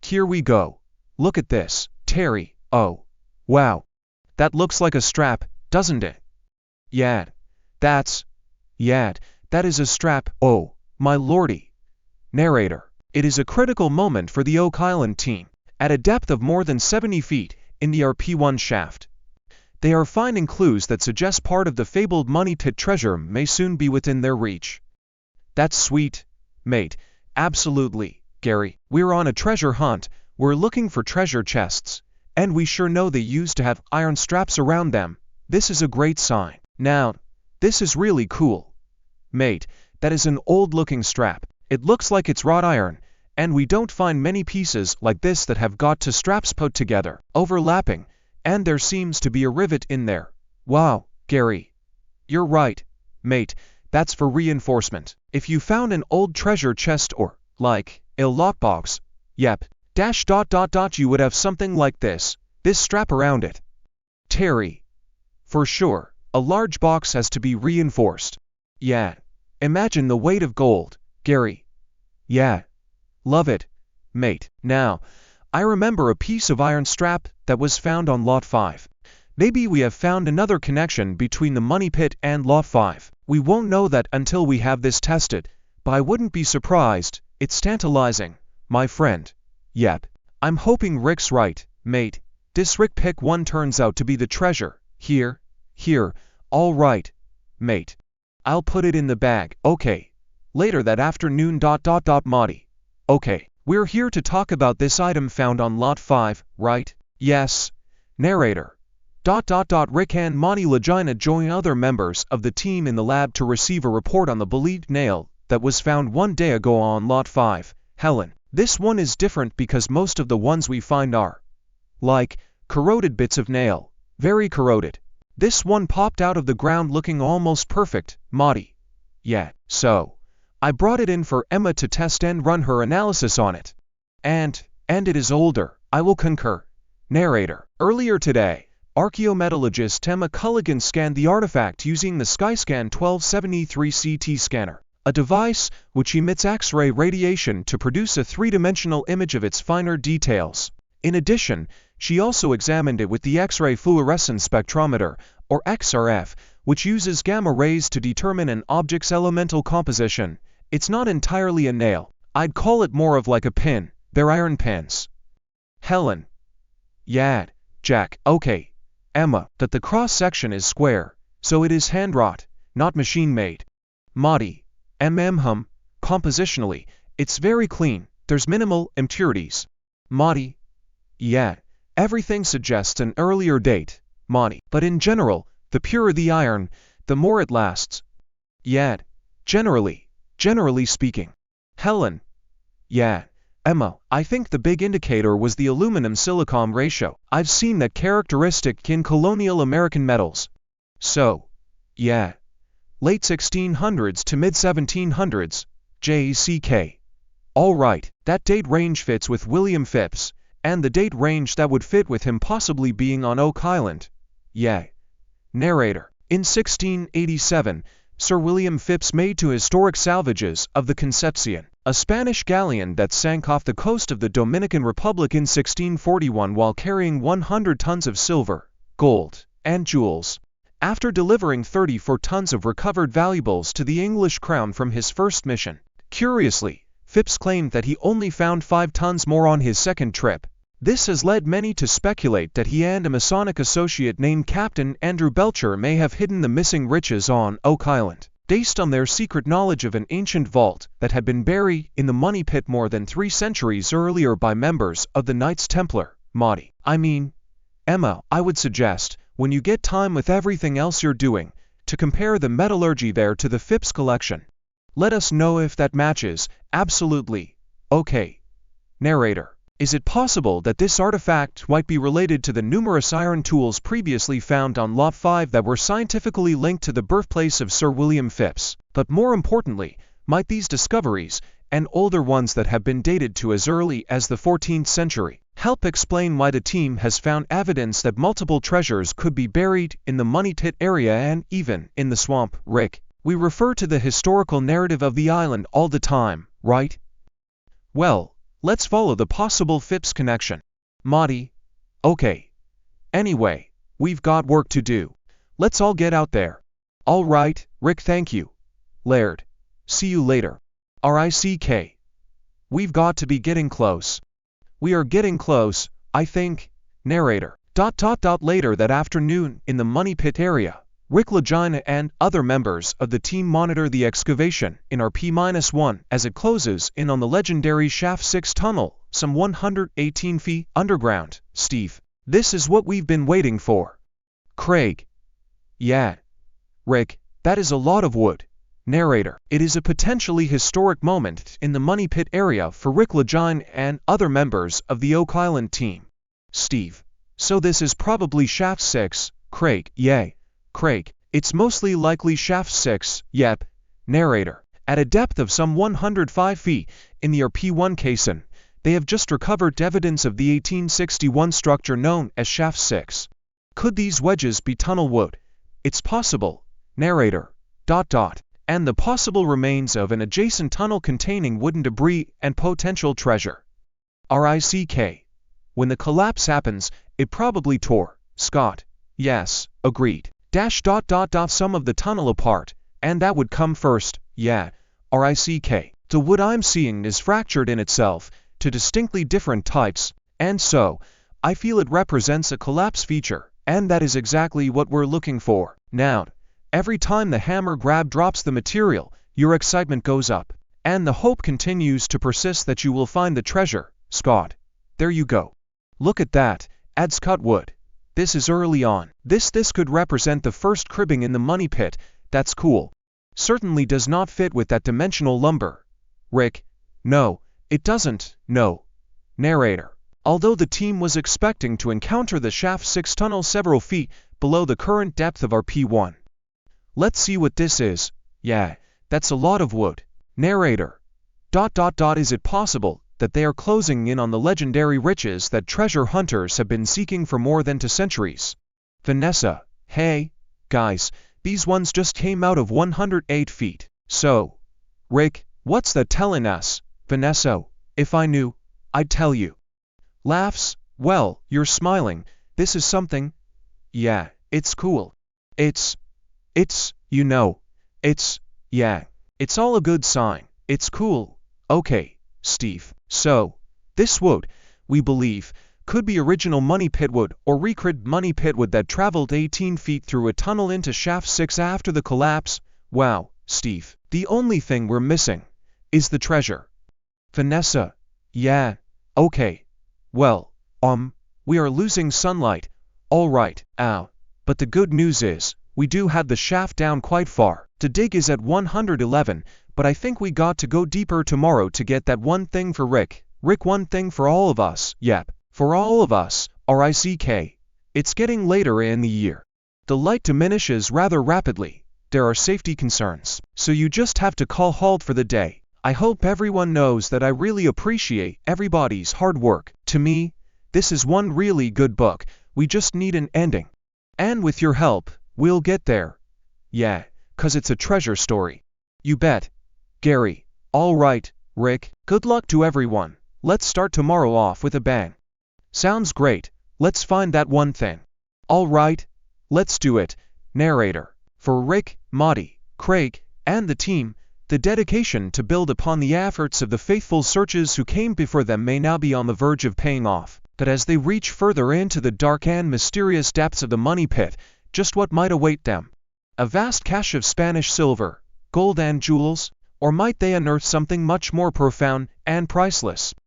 Here we go. Look at this, Terry. Oh, wow. That looks like a strap, doesn't it? Yeah, that is a strap. Oh, my lordy. Narrator. It is a critical moment for the Oak Island team. At a depth of more than 70 feet in the RP-1 shaft, they are finding clues that suggest part of the fabled money pit treasure may soon be within their reach. That's sweet, mate. Absolutely, Gary. We're on a treasure hunt. We're looking for treasure chests, and we sure know they used to have iron straps around them. This is a great sign. Now, this is really cool. Mate, that is an old-looking strap. It looks like it's wrought iron, and we don't find many pieces like this that have got two straps put together, overlapping, and there seems to be a rivet in there. Wow, Gary. You're right, mate. That's for reinforcement. If you found an old treasure chest or, like, a lockbox, yep, you would have something like this strap around it. Terry. For sure, a large box has to be reinforced. Yeah. Imagine the weight of gold, Gary. Yeah. Love it, mate. Now, I remember a piece of iron strap that was found on Lot 5. Maybe we have found another connection between the money pit and Lot 5. We won't know that until we have this tested, but I wouldn't be surprised. It's tantalizing, my friend. Yep. I'm hoping Rick's right, mate. This Rick pick 1 turns out to be the treasure. Here. All right, mate. I'll put it in the bag. Okay. Later that afternoon. Marty. Okay. We're here to talk about this item found on Lot 5, right? Yes. Narrator. Rick and Monty Legina join other members of the team in the lab to receive a report on the believed nail that was found 1 day ago on Lot 5. Helen. This one is different because most of the ones we find are, like, corroded bits of nail. Very corroded. This one popped out of the ground looking almost perfect, Marty. Yeah, so I brought it in for Emma to test and run her analysis on it. And it is older, I will concur. Narrator. Earlier today, archaeometallurgist Emma Culligan scanned the artifact using the Skyscan 1273 CT scanner, a device which emits X-ray radiation to produce a 3-dimensional image of its finer details. In addition, she also examined it with the X-ray fluorescence spectrometer, or XRF, which uses gamma rays to determine an object's elemental composition. It's not entirely a nail. I'd call it more of like a pin. They're iron pins. Helen. Yeah, Jack. Okay. Emma. That the cross-section is square, so it is hand-wrought, not machine-made. Marty. Compositionally, it's very clean. There's minimal impurities. Marty. Yeah. Everything suggests an earlier date, Monty. But in general, the purer the iron, the more it lasts. Yeah. Generally speaking. Helen. Yeah. Emma, I think the big indicator was the aluminum-silicon ratio. I've seen that characteristic in colonial American metals. So, yeah. Late 1600s to mid-1700s, JCK. All right, that date range fits with William Phipps, and the date range that would fit with him possibly being on Oak Island. Yeah. Narrator. In 1687, Sir William Phipps made 2 historic salvages of the Concepcion, a Spanish galleon that sank off the coast of the Dominican Republic in 1641 while carrying 100 tons of silver, gold, and jewels. After delivering 34 tons of recovered valuables to the English crown from his first mission. Curiously, Phipps claimed that he only found 5 tons more on his second trip. This has led many to speculate that he and a Masonic associate named Captain Andrew Belcher may have hidden the missing riches on Oak Island, based on their secret knowledge of an ancient vault that had been buried in the money pit more than 3 centuries earlier by members of the Knights Templar. Marty. Emma, I would suggest, when you get time with everything else you're doing, to compare the metallurgy there to the Phipps collection. Let us know if that matches. Absolutely. Okay. Narrator. Is it possible that this artifact might be related to the numerous iron tools previously found on Lot 5 that were scientifically linked to the birthplace of Sir William Phipps? But more importantly, might these discoveries, and older ones that have been dated to as early as the 14th century, help explain why the team has found evidence that multiple treasures could be buried in the money pit area and even in the swamp? Rick, we refer to the historical narrative of the island all the time, right? Well, Let's follow the possible Phipps connection. Marty. Okay. Anyway, we've got work to do. Let's all get out there. All right, Rick, thank you. Laird. See you later. RICK. We've got to be getting close. We are getting close, I think. Narrator. Later that afternoon, in the Money Pit area, Rick Lagina and other members of the team monitor the excavation in RP-1 as it closes in on the legendary Shaft 6 tunnel, some 118 feet underground. Steve. This is what we've been waiting for. Craig. Yeah. Rick, that is a lot of wood. Narrator. It is a potentially historic moment in the Money Pit area for Rick Lagina and other members of the Oak Island team. Steve. So this is probably Shaft 6, Craig. Yay. Craig. It's mostly likely Shaft 6, yep. Narrator. At a depth of some 105 feet, in the RP-1 caisson, they have just recovered evidence of the 1861 structure known as Shaft 6. Could these wedges be tunnel wood? It's possible. Narrator. And the possible remains of an adjacent tunnel containing wooden debris and potential treasure. RICK. When the collapse happens, it probably tore. Scott. Yes, agreed. Some of the tunnel apart, and that would come first. Yeah. RICK. The wood I'm seeing is fractured in itself to distinctly different types, and so, I feel it represents a collapse feature, and that is exactly what we're looking for. Now, every time the hammer grab drops the material, your excitement goes up, and the hope continues to persist that you will find the treasure. Scott. There you go. Look at that, adds Cutwood. This is early on. This could represent the first cribbing in the Money Pit. That's cool. Certainly does not fit with that dimensional lumber. Rick. No, it doesn't. No. Narrator. Although the team was expecting to encounter the Shaft 6 tunnel several feet below the current depth of RP-1. Let's see what this is. Yeah, that's a lot of wood. Narrator. Is it possible that they are closing in on the legendary riches that treasure hunters have been seeking for more than 2 centuries? Vanessa. Hey, guys, these ones just came out of 108 feet. So, Rick, what's that telling us? Vanessa. If I knew, I'd tell you. Laughs. Well, you're smiling. This is something. Yeah, it's cool. It's, you know, yeah, it's all a good sign. It's cool. Okay, Steve. So, this wood, we believe, could be original Money Pit wood or recreated Money Pit wood that traveled 18 feet through a tunnel into Shaft 6 after the collapse. Wow, Steve. The only thing we're missing is the treasure. Vanessa. Yeah, okay. Well, we are losing sunlight. All right, ow. But the good news is, we do have the shaft down quite far. To dig is at 111, but I think we got to go deeper tomorrow to get that one thing for Rick. Rick, one thing for all of us. Yep, for all of us. RICK. It's getting later in the year. The light diminishes rather rapidly. There are safety concerns, so you just have to call halt for the day. I hope everyone knows that I really appreciate everybody's hard work. To me, this is one really good book. We just need an ending. And with your help, we'll get there. Yeah, 'cause it's a treasure story. You bet. Gary. All right, Rick. Good luck to everyone. Let's start tomorrow off with a bang. Sounds great. Let's find that one thing. All right. Let's do it. Narrator. For Rick, Marty, Craig, and the team, the dedication to build upon the efforts of the faithful searchers who came before them may now be on the verge of paying off. But as they reach further into the dark and mysterious depths of the Money Pit, just what might await them? A vast cache of Spanish silver, gold and jewels? Or might they unearth something much more profound and priceless?